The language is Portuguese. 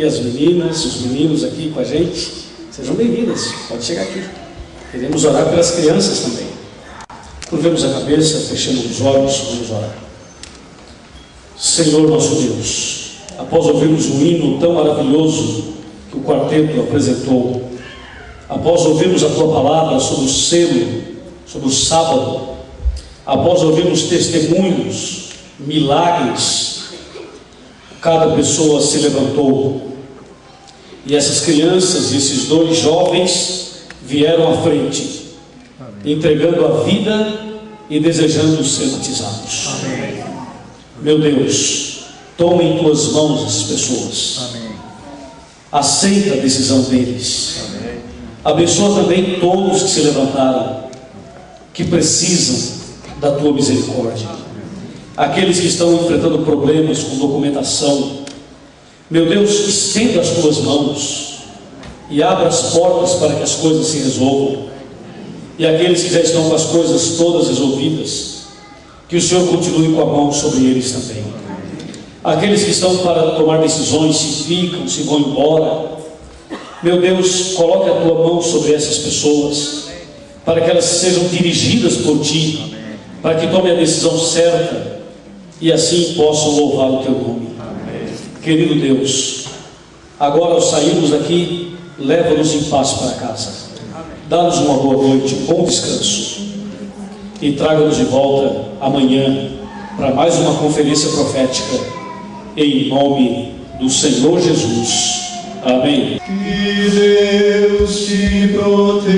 As meninas, os meninos aqui com a gente, sejam bem-vindas, pode chegar aqui. Queremos orar pelas crianças também. Curvemos a cabeça, fechamos os olhos, vamos orar. Senhor nosso Deus, após ouvirmos um hino tão maravilhoso que o quarteto apresentou, após ouvirmos a Tua palavra sobre o selo, sobre o sábado, após ouvirmos testemunhos, milagres, cada pessoa se levantou e essas crianças e esses dois jovens vieram à frente, entregando a vida e desejando ser batizados. Amém. Meu Deus, toma em Tuas mãos essas pessoas. Amém. Aceita a decisão deles. Amém. Abençoa também todos que se levantaram, que precisam da Tua misericórdia. Aqueles que estão enfrentando problemas com documentação, meu Deus, estenda as Tuas mãos e abra as portas para que as coisas se resolvam. E aqueles que já estão com as coisas todas resolvidas, que o Senhor continue com a mão sobre eles também. Aqueles que estão para tomar decisões, se ficam, se vão embora, meu Deus, coloque a tua mão sobre essas pessoas, para que elas sejam dirigidas por ti, para que tomem a decisão certa e assim possam louvar o teu nome. Querido Deus, agora ao sairmos daqui, leva-nos em paz para casa, dá-nos uma boa noite, um bom descanso e traga-nos de volta amanhã para mais uma conferência profética, em nome do Senhor Jesus. Amém. Que Deus te proteja.